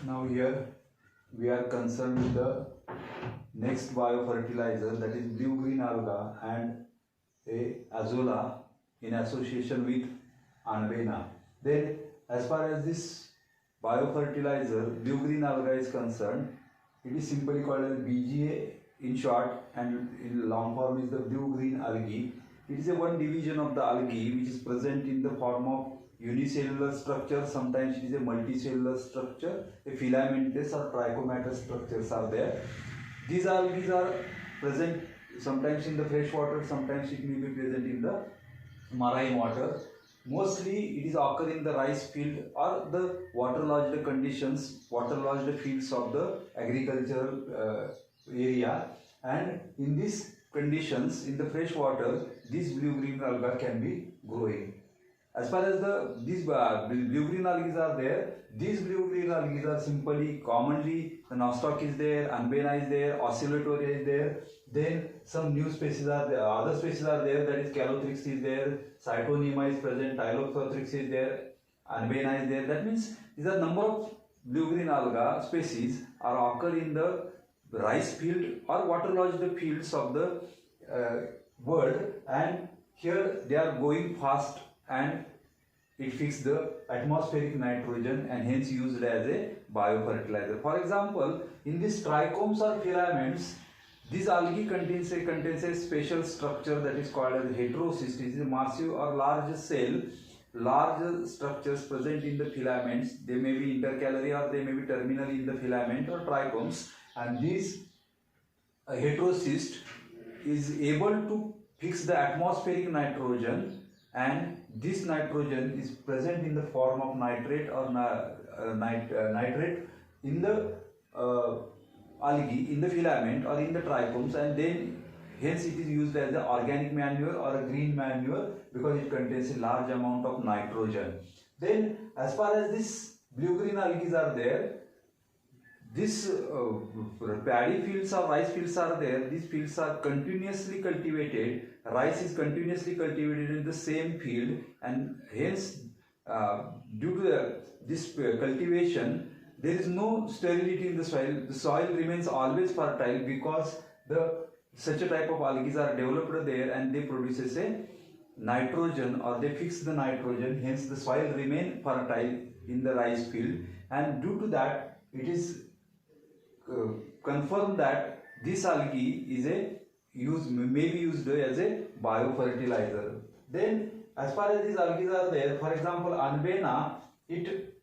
Now here we are concerned with the next biofertilizer, that is blue-green alga and a azolla in association with Anbena. Then as far as this biofertilizer blue-green alga is concerned, it is simply called as BGA in short, and in long form is the blue-green algae. It is a one division of the algae which is present in the form of unicellular structure. Sometimes it is a multicellular structure, a filamentous or trichomatous structures are there. These algae are present sometimes in the fresh water, sometimes it may be present in the marine water. Mostly it is occur in the rice field or the waterlogged conditions, waterlogged fields of the agricultural area, and in these conditions in the fresh water these blue-green algae can be growing. As far as these blue-green algae are there, these blue-green algae are simply commonly the nostoc is there, Anbena is there, oscillatoria is there. Then some new species are there, other species are there, that is Calothrix is there, Cytonema is present, Tylophothryx is there, Anbena is there. That means these are number of blue-green alga species are occur in the rice field or waterlogged fields of the world, and here they are going fast and it fixes the atmospheric nitrogen and hence used as a biofertilizer. For example, in these trichomes or filaments, this algae contains a special structure that is called as heterocyst. It is a massive or large cell, large structures present in the filaments. They may be intercalary or they may be terminally in the filament or trichomes, and this heterocyst is able to fix the atmospheric nitrogen, and this nitrogen is present in the form of nitrate or nitrate in the algae, in the filament or in the trichomes, and then hence it is used as an organic manure or a green manure because it contains a large amount of nitrogen. Then as far as this blue-green algae are there, this paddy fields or rice fields are there. These fields are continuously cultivated. Rice is continuously cultivated in the same field, and hence due to this cultivation there is no sterility in the soil. The soil remains always fertile because such a type of algae are developed there, and they produces a nitrogen or they fix the nitrogen. Hence the soil remain fertile in the rice field, and due to that it is confirmed that this algae is may be used as a biofertilizer. Then as far as these algae are there, for example Anbena, it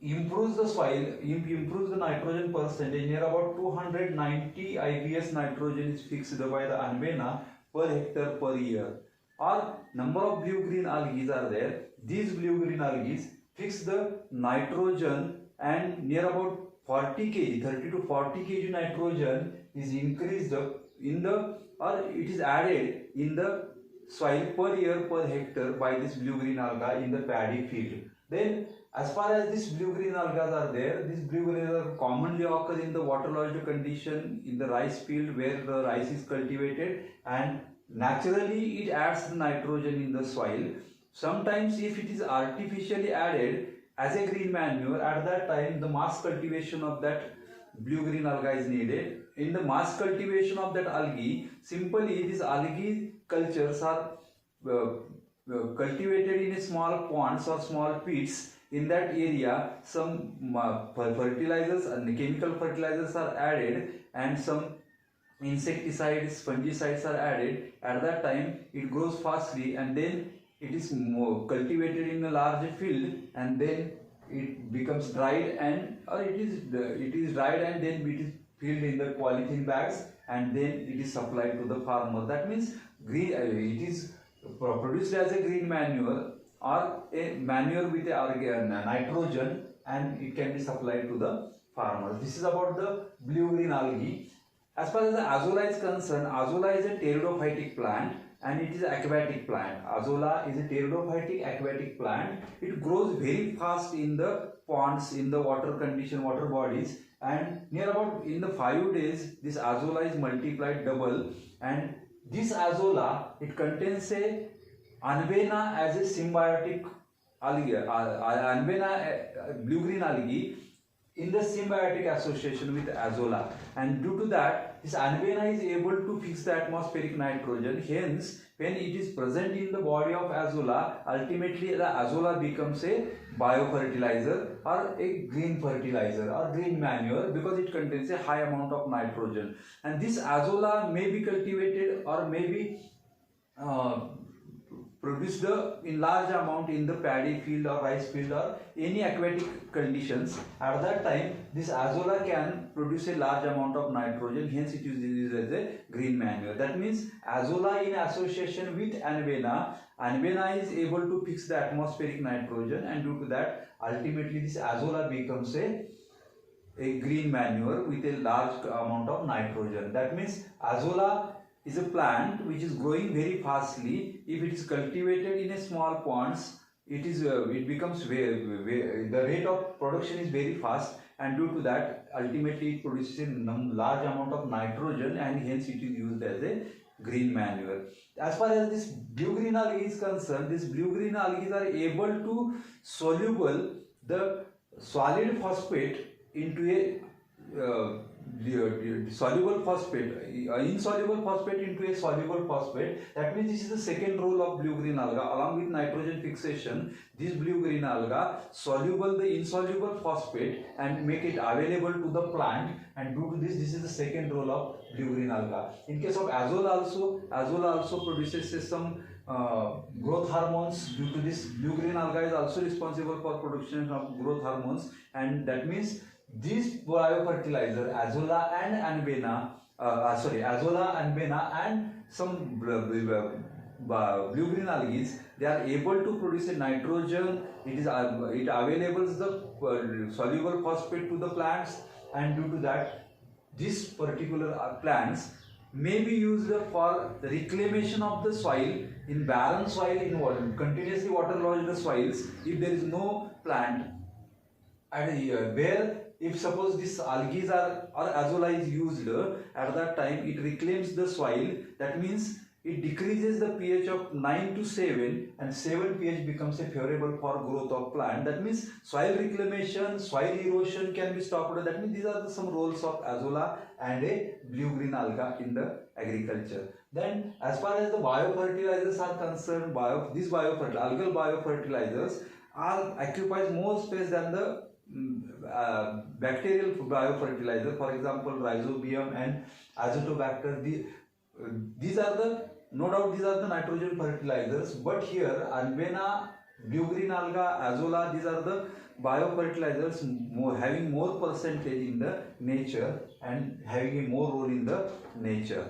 improves the soil, improves the nitrogen percentage. Near about 290 IBS nitrogen is fixed by the Anbena per hectare per year. Or number of blue-green algae are there. These blue-green algae fix the nitrogen, and near about 40 kg, 30 to 40 kg nitrogen is increased in the, or it is added in the soil per year per hectare by this blue-green alga in the paddy field. Then as far as these blue-green algae are there, these blue-green algae commonly occur in the waterlogged condition in the rice field where the rice is cultivated, and naturally it adds the nitrogen in the soil. Sometimes if it is artificially added as a green manure, at that time the mass cultivation of that blue-green algae is needed. In the mass cultivation of that algae, simply these algae cultures are cultivated in small ponds or small pits. In that area some fertilizers and chemical fertilizers are added, and some insecticides, fungicides are added. At that time it grows fastly, and then it is more cultivated in a large field, and then it becomes dried, and or it is dried and then it is filled in the polythene bags, and then it is supplied to the farmer. That means green it is produced as a green manure or a manure with a nitrogen, and it can be supplied to the farmers. This is about the blue-green algae. As far as the azolla is concerned, azolla is a pteridophytic plant and it is an aquatic plant. Azolla is a pteridophytic aquatic plant. It grows very fast in the ponds, in the water condition, water bodies, and near about in the 5 days this azolla is multiplied double, and this azolla, it contains a Anbena as a symbiotic algae. Anbena blue-green algae in the symbiotic association with azolla, and due to that this anbena is able to fix the atmospheric nitrogen. Hence, when it is present in the body of azolla, ultimately the azolla becomes a biofertilizer or a green fertilizer or green manure, because it contains a high amount of nitrogen. And this azolla may be cultivated or may be produced in large amount in the paddy field or rice field or any aquatic conditions. At that time, this azolla can produce a large amount of nitrogen, hence it is used as a green manure. That means azolla in association with anbena is able to fix the atmospheric nitrogen, and due to that ultimately this azolla becomes a green manure with a large amount of nitrogen. That means azolla is a plant which is growing very fastly. If it is cultivated in a small ponds, it becomes the rate of production is very fast, and due to that ultimately it produces a large amount of nitrogen, and hence it is used as a green manure. As far as this blue-green algae is concerned, these blue-green algae are able to soluble the solid phosphate into a soluble phosphate, insoluble phosphate into a soluble phosphate. That means this is the second role of blue-green alga. Along with nitrogen fixation, this blue-green alga soluble the insoluble phosphate and make it available to the plant, and due to this is the second role of blue-green alga. In case of azolla also produces some growth hormones. Due to this, blue-green alga is also responsible for production of growth hormones, and that means these biofertilizer azolla and anbena, and some blue-green algae, they are able to produce a nitrogen. It avails the soluble phosphate to the plants, and due to that these particular plants may be used for the reclamation of the soil in barren soil, in continuously waterlogged soils. If there is no plant, and where if suppose this algae or azolla is used, at that time it reclaims the soil. That means it decreases the pH of 9 to 7, and 7 pH becomes a favorable for growth of plant. That means soil reclamation, soil erosion can be stopped. That means these are some roles of azolla and a blue-green alga in the agriculture. Then as far as the biofertilizers are concerned, algal biofertilizers occupies more space than the bacterial biofertilizer. For example, rhizobium and azotobacter, these are the nitrogen fertilizers, but here anbena, blue-green alga, azolla, these are the biofertilizers having more percentage in the nature and having a more role in the nature.